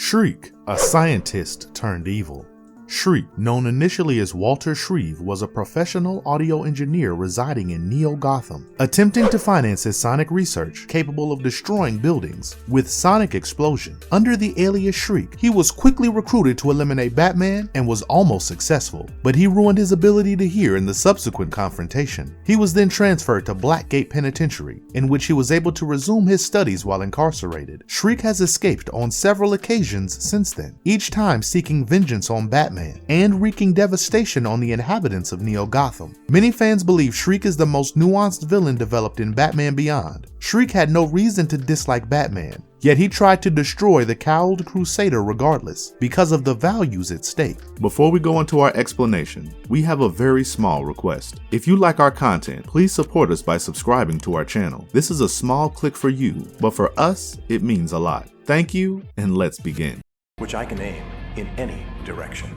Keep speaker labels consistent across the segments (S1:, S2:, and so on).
S1: Shriek, a scientist turned evil. Shriek, known initially as Walter Shreeve, was a professional audio engineer residing in Neo-Gotham, attempting to finance his sonic research capable of destroying buildings with sonic explosion. Under the alias Shriek, he was quickly recruited to eliminate Batman and was almost successful, but he ruined his ability to hear in the subsequent confrontation. He was then transferred to Blackgate Penitentiary, in which he was able to resume his studies while incarcerated. Shriek has escaped on several occasions since then, each time seeking vengeance on Batman and wreaking devastation on the inhabitants of Neo-Gotham. Many fans believe Shriek is the most nuanced villain developed in Batman Beyond. Shriek had no reason to dislike Batman, yet he tried to destroy the cowled crusader regardless, because of the values at stake.
S2: Before we go into our explanation, we have a very small request. If you like our content, please support us by subscribing to our channel. This is a small click for you, but for us, it means a lot. Thank you, and let's begin.
S3: Which I can aim in any direction.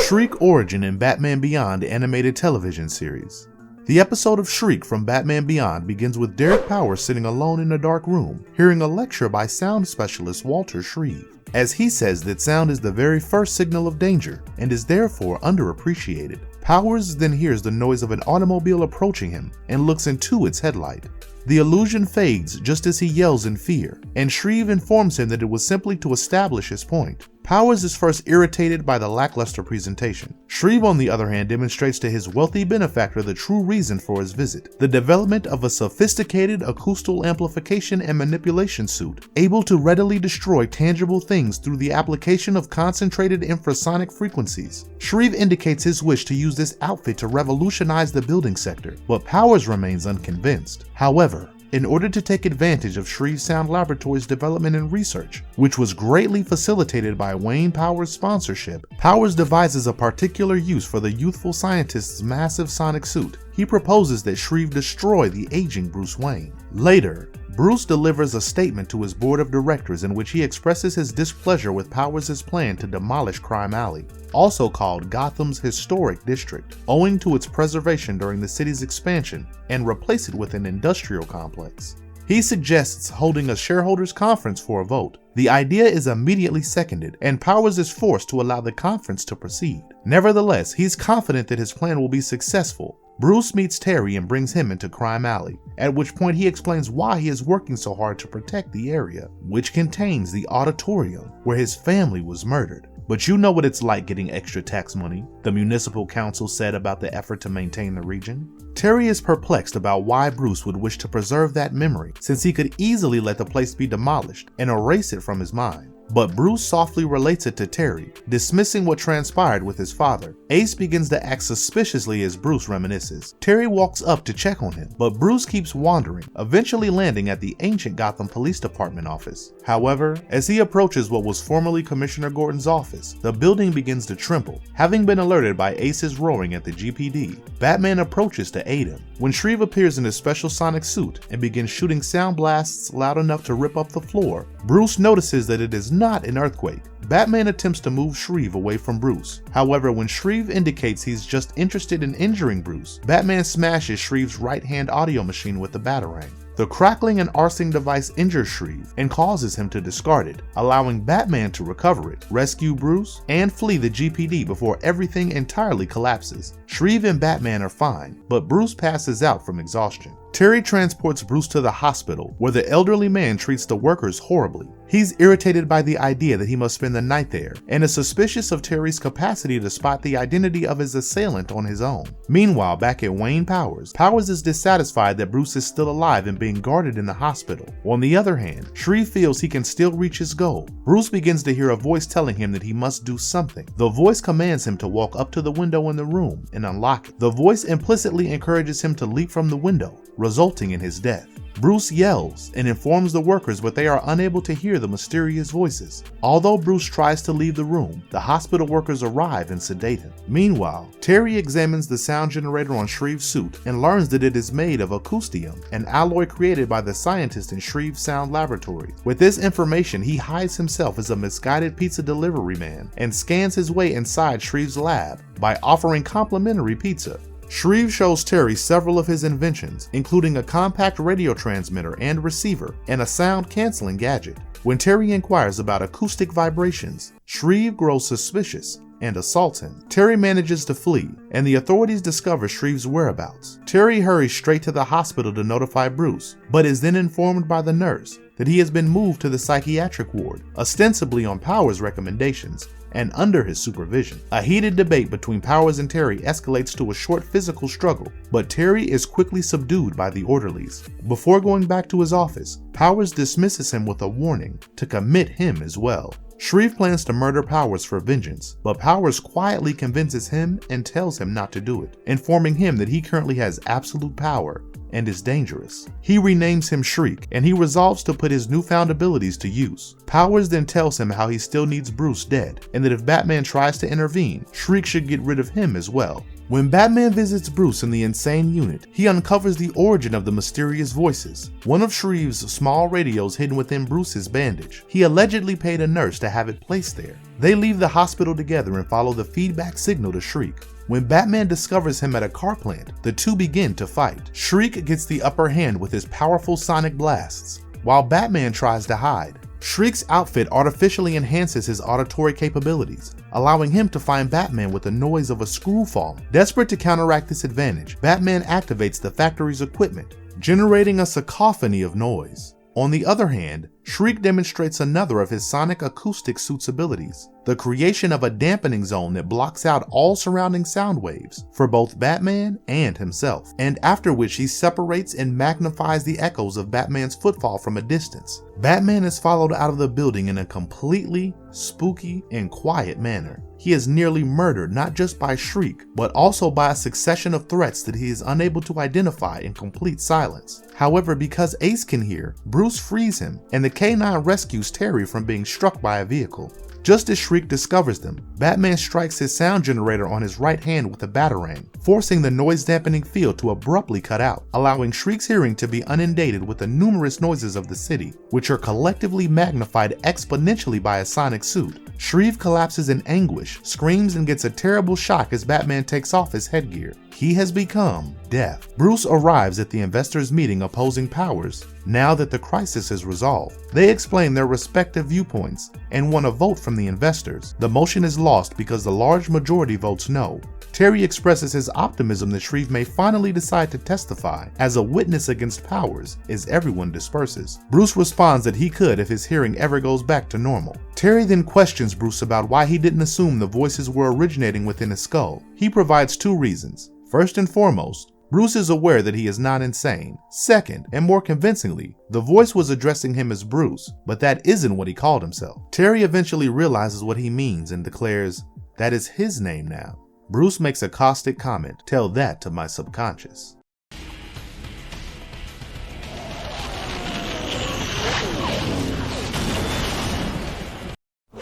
S1: Shriek origin in Batman Beyond animated television series. The episode of Shriek from Batman Beyond begins with Derek Powers sitting alone in a dark room, hearing a lecture by sound specialist Walter Shreeve, as he says that sound is the very first signal of danger and is therefore underappreciated. Powers then hears the noise of an automobile approaching him and looks into its headlight. The illusion fades just as he yells in fear, and Shreeve informs him that it was simply to establish his point. Powers is first irritated by the lackluster presentation. Shreeve, on the other hand, demonstrates to his wealthy benefactor the true reason for his visit: the development of a sophisticated acoustical amplification and manipulation suit, able to readily destroy tangible things through the application of concentrated infrasonic frequencies. Shreeve indicates his wish to use this outfit to revolutionize the building sector, but Powers remains unconvinced. However, in order to take advantage of Shreeve Sound Laboratory's development and research, which was greatly facilitated by Wayne Powers' sponsorship, Powers devises a particular use for the youthful scientist's massive sonic suit. He proposes that Shreeve destroy the aging Bruce Wayne. Later, Bruce delivers a statement to his board of directors in which he expresses his displeasure with Powers' plan to demolish Crime Alley, also called Gotham's Historic District, owing to its preservation during the city's expansion, and replace it with an industrial complex. He suggests holding a shareholders' conference for a vote. The idea is immediately seconded, and Powers is forced to allow the conference to proceed. Nevertheless, he's confident that his plan will be successful. Bruce meets Terry and brings him into Crime Alley, at which point he explains why he is working so hard to protect the area, which contains the auditorium where his family was murdered. But you know what it's like getting extra tax money, the municipal council said about the effort to maintain the region. Terry is perplexed about why Bruce would wish to preserve that memory, since he could easily let the place be demolished and erase it from his mind. But Bruce softly relates it to Terry, dismissing what transpired with his father. Ace begins to act suspiciously as Bruce reminisces. Terry walks up to check on him, but Bruce keeps wandering, eventually landing at the ancient Gotham Police Department office. However, as he approaches what was formerly Commissioner Gordon's office, the building begins to tremble. Having been alerted by Ace's roaring at the GPD, Batman approaches to aid him. When Shreeve appears in his special sonic suit and begins shooting sound blasts loud enough to rip up the floor, Bruce notices that it is not an earthquake. Batman attempts to move Shreeve away from Bruce. However, when Shreeve indicates he's just interested in injuring Bruce, Batman smashes Shreeve's right-hand audio machine with the Batarang. The crackling and arcing device injures Shreeve and causes him to discard it, allowing Batman to recover it, rescue Bruce, and flee the GPD before everything entirely collapses. Shreeve and Batman are fine, but Bruce passes out from exhaustion. Terry transports Bruce to the hospital, where the elderly man treats the workers horribly. He's irritated by the idea that he must spend the night there, and is suspicious of Terry's capacity to spot the identity of his assailant on his own. Meanwhile, back at Wayne Powers, Powers is dissatisfied that Bruce is still alive and being guarded in the hospital. On the other hand, Shreeve feels he can still reach his goal. Bruce begins to hear a voice telling him that he must do something. The voice commands him to walk up to the window in the room and unlock it. The voice implicitly encourages him to leap from the window, resulting in his death. Bruce yells and informs the workers, but they are unable to hear the mysterious voices. Although Bruce tries to leave the room, the hospital workers arrive and sedate him. Meanwhile, Terry examines the sound generator on Shreeve's suit and learns that it is made of acoustium, an alloy created by the scientist in Shreeve Sound Laboratory. With this information, he hides himself as a misguided pizza delivery man and scans his way inside Shreeve's lab by offering complimentary pizza. Shreeve shows Terry several of his inventions, including a compact radio transmitter and receiver, and a sound-canceling gadget. When Terry inquires about acoustic vibrations, Shreeve grows suspicious and assaults him. Terry manages to flee, and the authorities discover Shreeve's whereabouts. Terry hurries straight to the hospital to notify Bruce, but is then informed by the nurse that he has been moved to the psychiatric ward, ostensibly on Powers' recommendations and under his supervision. A heated debate between Powers and Terry escalates to a short physical struggle, but Terry is quickly subdued by the orderlies. Before going back to his office, Powers dismisses him with a warning to commit him as well. Shreeve plans to murder Powers for vengeance, but Powers quietly convinces him and tells him not to do it, informing him that he currently has absolute power and is dangerous. He renames him Shriek, and he resolves to put his newfound abilities to use. Powers then tells him how he still needs Bruce dead, and that if Batman tries to intervene, Shriek should get rid of him as well. When Batman visits Bruce in the insane unit, he uncovers the origin of the mysterious voices, one of Shreeve's small radios hidden within Bruce's bandage. He allegedly paid a nurse to have it placed there. They leave the hospital together and follow the feedback signal to Shriek. When Batman discovers him at a car plant, the two begin to fight. Shriek gets the upper hand with his powerful sonic blasts, while Batman tries to hide. Shriek's outfit artificially enhances his auditory capabilities, allowing him to find Batman with the noise of a screw falling. Desperate to counteract this advantage, Batman activates the factory's equipment, generating a cacophony of noise. On the other hand, Shriek demonstrates another of his sonic acoustic suit's abilities, the creation of a dampening zone that blocks out all surrounding sound waves for both Batman and himself, and after which he separates and magnifies the echoes of Batman's footfall from a distance. Batman is followed out of the building in a completely spooky and quiet manner. He is nearly murdered not just by Shriek, but also by a succession of threats that he is unable to identify in complete silence. However, because Ace can hear, Bruce frees him, and the K9 rescues Terry from being struck by a vehicle. Just as Shriek discovers them, Batman strikes his sound generator on his right hand with a batarang, forcing the noise-dampening field to abruptly cut out, allowing Shriek's hearing to be inundated with the numerous noises of the city, which are collectively magnified exponentially by a sonic suit. Shreeve collapses in anguish, screams, and gets a terrible shock as Batman takes off his headgear. He has become deaf. Bruce arrives at the investors' meeting opposing Powers, now that the crisis is resolved. They explain their respective viewpoints and want a vote from the investors. The motion is lost because the large majority votes no. Terry expresses his optimism that Shreeve may finally decide to testify as a witness against Powers as everyone disperses. Bruce responds that he could if his hearing ever goes back to normal. Terry then questions Bruce about why he didn't assume the voices were originating within his skull. He provides two reasons. First and foremost, Bruce is aware that he is not insane. Second, and more convincingly, the voice was addressing him as Bruce, but that isn't what he called himself. Terry eventually realizes what he means and declares, "That is his name now." Bruce makes a caustic comment, "Tell that to my subconscious."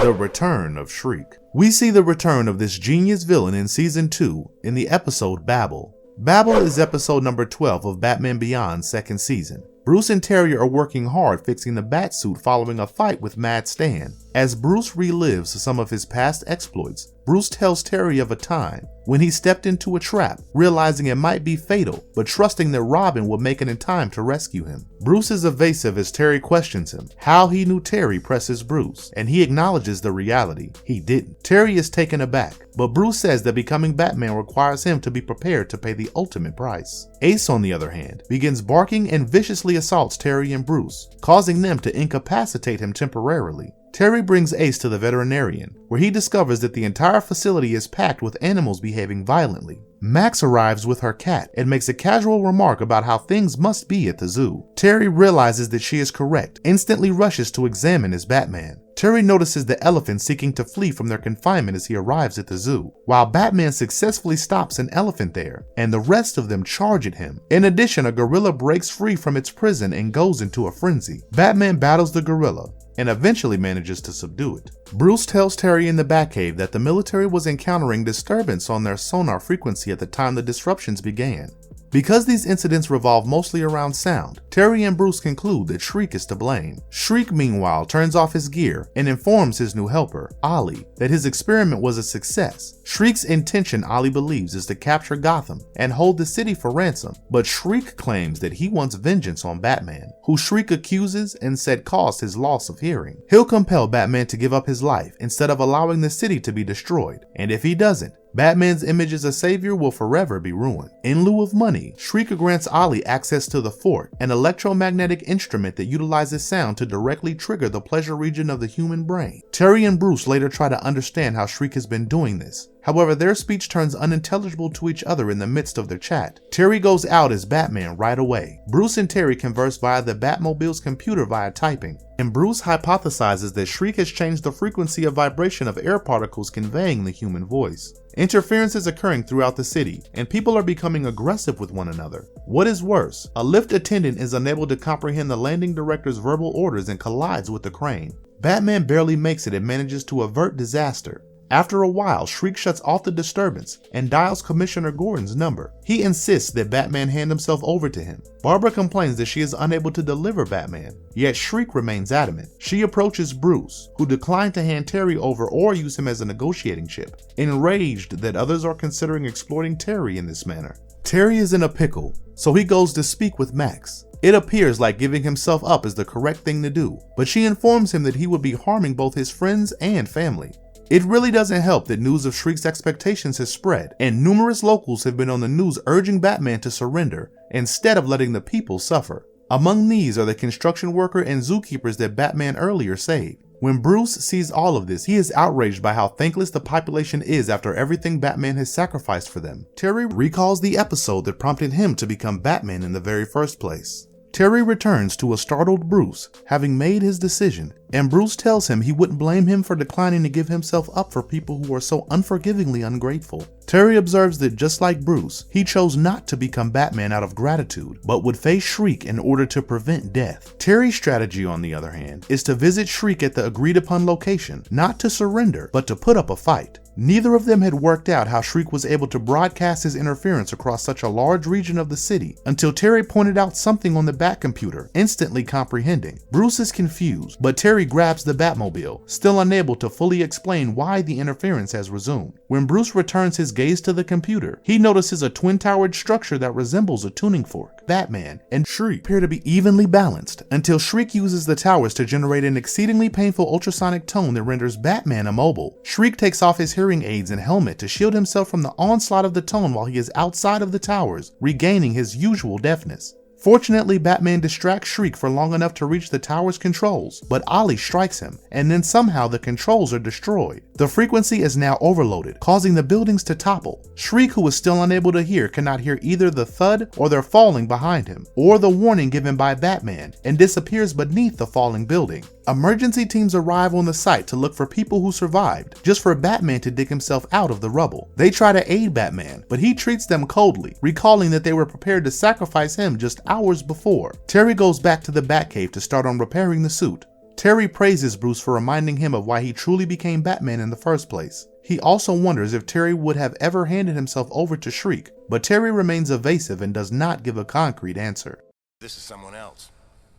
S1: The Return of Shriek. We see the return of this genius villain in Season 2 in the episode Babel. Babel is episode number 12 of Batman Beyond's second season. Bruce and Terry are working hard fixing the Batsuit following a fight with Mad Stan. As Bruce relives some of his past exploits, Bruce tells Terry of a time when he stepped into a trap, realizing it might be fatal, but trusting that Robin would make it in time to rescue him. Bruce is evasive as Terry questions him how he knew Terry presses Bruce, and he acknowledges the reality: he didn't. Terry is taken aback, but Bruce says that becoming Batman requires him to be prepared to pay the ultimate price. Ace, on the other hand, begins barking and viciously assaults Terry and Bruce, causing them to incapacitate him temporarily. Terry brings Ace to the veterinarian, where he discovers that the entire facility is packed with animals behaving violently. Max arrives with her cat and makes a casual remark about how things must be at the zoo. Terry realizes that she is correct, instantly rushes to examine as Batman. Terry notices the elephants seeking to flee from their confinement as he arrives at the zoo, while Batman successfully stops an elephant there, and the rest of them charge at him. In addition, a gorilla breaks free from its prison and goes into a frenzy. Batman battles the gorilla and eventually manages to subdue it. Bruce tells Terry in the Batcave that the military was encountering disturbance on their sonar frequency at the time the disruptions began. Because these incidents revolve mostly around sound, Terry and Bruce conclude that Shriek is to blame. Shriek, meanwhile, turns off his gear and informs his new helper, Ollie, that his experiment was a success. Shriek's intention, Ollie believes, is to capture Gotham and hold the city for ransom, but Shriek claims that he wants vengeance on Batman, who Shriek accuses and said caused his loss of hearing. He'll compel Batman to give up his life instead of allowing the city to be destroyed, and if he doesn't, Batman's image as a savior will forever be ruined. In lieu of money, Shriek grants Ollie access to the Fort, an electromagnetic instrument that utilizes sound to directly trigger the pleasure region of the human brain. Terry and Bruce later try to understand how Shriek has been doing this. However, their speech turns unintelligible to each other in the midst of their chat. Terry goes out as Batman right away. Bruce and Terry converse via the Batmobile's computer via typing, and Bruce hypothesizes that Shriek has changed the frequency of vibration of air particles conveying the human voice. Interference is occurring throughout the city, and people are becoming aggressive with one another. What is worse, a lift attendant is unable to comprehend the landing director's verbal orders and collides with the crane. Batman barely makes it and manages to avert disaster. After a while, Shriek shuts off the disturbance and dials Commissioner Gordon's number. He insists that Batman hand himself over to him. Barbara complains that she is unable to deliver Batman, yet Shriek remains adamant. She approaches Bruce, who declined to hand Terry over or use him as a negotiating chip, enraged that others are considering exploiting Terry in this manner. Terry is in a pickle, so he goes to speak with Max. It appears like giving himself up is the correct thing to do, but she informs him that he would be harming both his friends and family. It really doesn't help that news of Shriek's expectations has spread, and numerous locals have been on the news urging Batman to surrender instead of letting the people suffer. Among these are the construction worker and zookeepers that Batman earlier saved. When Bruce sees all of this, he is outraged by how thankless the population is after everything Batman has sacrificed for them. Terry recalls the episode that prompted him to become Batman in the very first place. Terry returns to a startled Bruce, having made his decision, and Bruce tells him he wouldn't blame him for declining to give himself up for people who are so unforgivingly ungrateful. Terry observes that just like Bruce, he chose not to become Batman out of gratitude, but would face Shriek in order to prevent death. Terry's strategy, on the other hand, is to visit Shriek at the agreed upon location, not to surrender, but to put up a fight. Neither of them had worked out how Shriek was able to broadcast his interference across such a large region of the city until Terry pointed out something on the Batcomputer, instantly comprehending. Bruce is confused, but Terry grabs the Batmobile, still unable to fully explain why the interference has resumed. When Bruce returns his gaze to the computer, he notices a twin-towered structure that resembles a tuning fork. Batman and Shriek appear to be evenly balanced until Shriek uses the towers to generate an exceedingly painful ultrasonic tone that renders Batman immobile. Shriek takes off his hearing aids and helmet to shield himself from the onslaught of the tone while he is outside of the towers, regaining his usual deafness. Fortunately, Batman distracts Shriek for long enough to reach the tower's controls, but Ollie strikes him, and then somehow the controls are destroyed. The frequency is now overloaded, causing the buildings to topple. Shriek, who is still unable to hear, cannot hear either the thud or their falling behind him, or the warning given by Batman, and disappears beneath the falling building. Emergency teams arrive on the site to look for people who survived, just for Batman to dig himself out of the rubble. They try to aid Batman, but he treats them coldly, recalling that they were prepared to sacrifice him just hours before. Terry goes back to the Batcave to start on repairing the suit. Terry praises Bruce for reminding him of why he truly became Batman in the first place. He also wonders if Terry would have ever handed himself over to Shriek, but Terry remains evasive and does not give a concrete answer.
S3: This is someone else.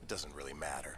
S3: It doesn't really matter.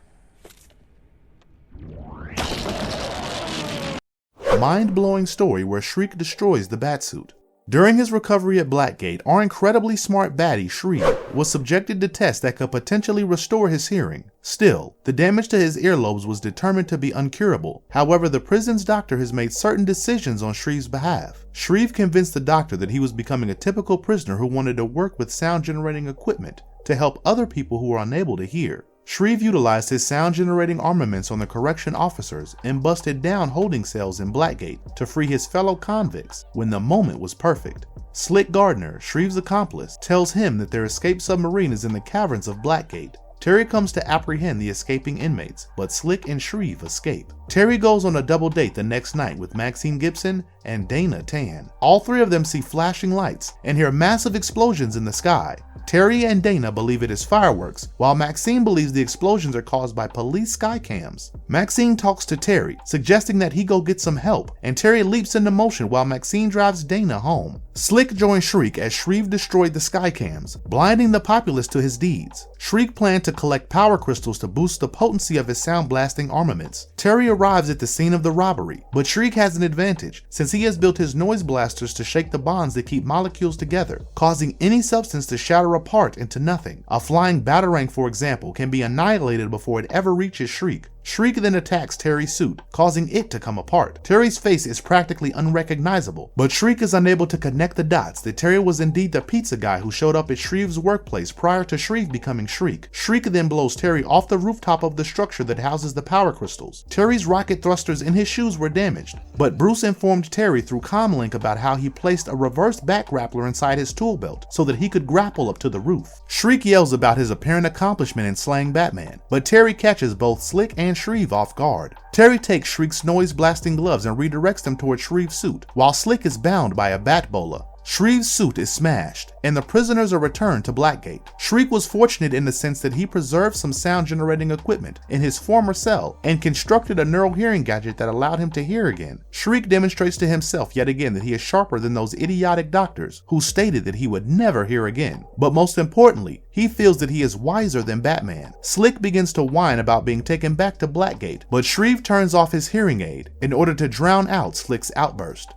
S1: Mind-blowing story where Shriek destroys the Batsuit. During his recovery at Blackgate, our incredibly smart baddie, Shreeve, was subjected to tests that could potentially restore his hearing. Still, the damage to his earlobes was determined to be uncurable. However, the prison's doctor has made certain decisions on Shreeve's behalf. Shreeve convinced the doctor that he was becoming a typical prisoner who wanted to work with sound-generating equipment to help other people who are unable to hear. Shreeve utilized his sound-generating armaments on the correction officers and busted down holding cells in Blackgate to free his fellow convicts when the moment was perfect. Slick Gardner, Shreeve's accomplice, tells him that their escaped submarine is in the caverns of Blackgate. Terry comes to apprehend the escaping inmates, but Slick and Shreeve escape. Terry goes on a double date the next night with Maxine Gibson and Dana Tan. All three of them see flashing lights and hear massive explosions in the sky. Terry and Dana believe it is fireworks, while Maxine believes the explosions are caused by police sky cams. Maxine talks to Terry, suggesting that he go get some help, and Terry leaps into motion while Maxine drives Dana home. Slick joins Shriek as Shreeve destroyed the skycams, blinding the populace to his deeds. Shriek planned to collect power crystals to boost the potency of his sound blasting armaments. Terry arrives at the scene of the robbery, but Shriek has an advantage since he has built his noise blasters to shake the bonds that keep molecules together, causing any substance to shatter apart into nothing. A flying batarang, for example, can be annihilated before it ever reaches Shriek. Shriek then attacks Terry's suit, causing it to come apart. Terry's face is practically unrecognizable, but Shriek is unable to connect the dots that Terry was indeed the pizza guy who showed up at Shreve's workplace prior to Shreeve becoming Shriek. Shriek then blows Terry off the rooftop of the structure that houses the power crystals. Terry's rocket thrusters in his shoes were damaged, but Bruce informed Terry through comlink about how he placed a reverse back grappler inside his tool belt so that he could grapple up to the roof. Shriek yells about his apparent accomplishment in slaying Batman, but Terry catches both Slick and Shreeve off guard. Terry takes Shriek's noise blasting gloves and redirects them toward Shreve's suit, while Slick is bound by a bat bola. Shreve's suit is smashed, and the prisoners are returned to Blackgate. Shriek was fortunate in the sense that he preserved some sound generating equipment in his former cell and constructed a neural hearing gadget that allowed him to hear again. Shriek demonstrates to himself yet again that he is sharper than those idiotic doctors who stated that he would never hear again. But most importantly, he feels that he is wiser than Batman. Slick begins to whine about being taken back to Blackgate, but Shreeve turns off his hearing aid in order to drown out Slick's outburst.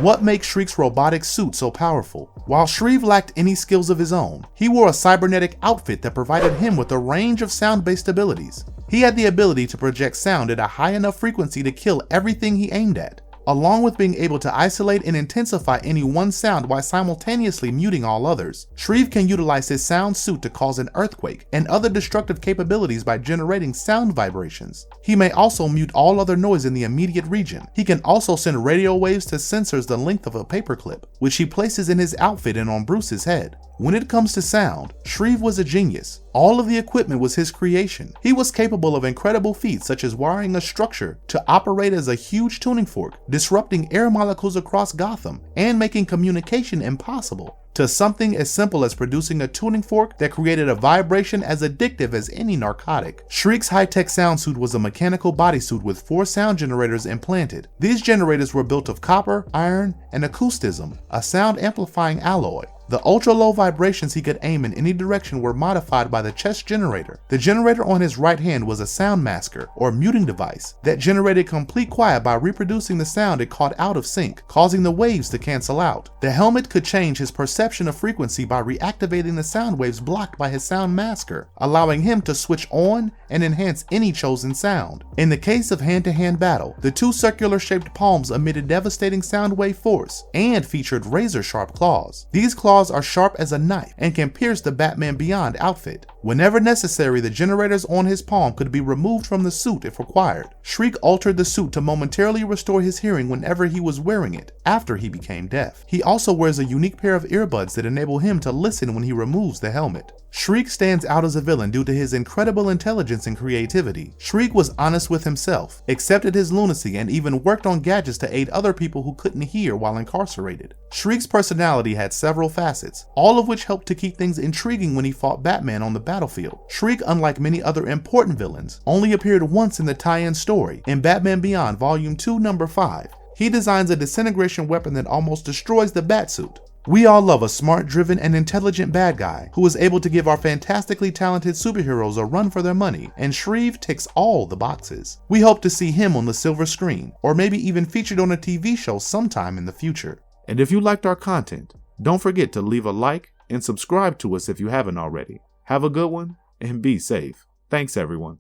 S1: What makes Shriek's robotic suit so powerful? While Shreeve lacked any skills of his own, he wore a cybernetic outfit that provided him with a range of sound-based abilities. He had the ability to project sound at a high enough frequency to kill everything he aimed at, along with being able to isolate and intensify any one sound while simultaneously muting all others. Shreeve can utilize his sound suit to cause an earthquake and other destructive capabilities by generating sound vibrations. He may also mute all other noise in the immediate region. He can also send radio waves to sensors the length of a paperclip, which he places in his outfit and on Bruce's head. When it comes to sound, Shreeve was a genius. All of the equipment was his creation. He was capable of incredible feats such as wiring a structure to operate as a huge tuning fork, disrupting air molecules across Gotham, and making communication impossible, to something as simple as producing a tuning fork that created a vibration as addictive as any narcotic. Shriek's high-tech sound suit was a mechanical bodysuit with 4 sound generators implanted. These generators were built of copper, iron, and acoustism, a sound amplifying alloy. The ultra-low vibrations he could aim in any direction were modified by the chest generator. The generator on his right hand was a sound masker, or muting device, that generated complete quiet by reproducing the sound it caught out of sync, causing the waves to cancel out. The helmet could change his perception of frequency by reactivating the sound waves blocked by his sound masker, allowing him to switch on and enhance any chosen sound. In the case of hand-to-hand battle, the 2 circular-shaped palms emitted devastating sound wave force and featured razor-sharp claws. These claws are sharp as a knife and can pierce the Batman Beyond outfit. Whenever necessary, the generators on his palm could be removed from the suit if required. Shriek altered the suit to momentarily restore his hearing whenever he was wearing it, after he became deaf. He also wears a unique pair of earbuds that enable him to listen when he removes the helmet. Shriek stands out as a villain due to his incredible intelligence and creativity. Shriek was honest with himself, accepted his lunacy, and even worked on gadgets to aid other people who couldn't hear while incarcerated. Shriek's personality had several facets, all of which helped to keep things intriguing when he fought Batman on the battlefield. Shriek, unlike many other important villains, only appeared once in the tie-in story, in Batman Beyond Volume 2, Number 5. He designs a disintegration weapon that almost destroys the Batsuit. We all love a smart, driven, and intelligent bad guy who is able to give our fantastically talented superheroes a run for their money, and Shreeve ticks all the boxes. We hope to see him on the silver screen, or maybe even featured on a TV show sometime in the future.
S2: And if you liked our content, don't forget to leave a like and subscribe to us if you haven't already. Have a good one and be safe. Thanks everyone.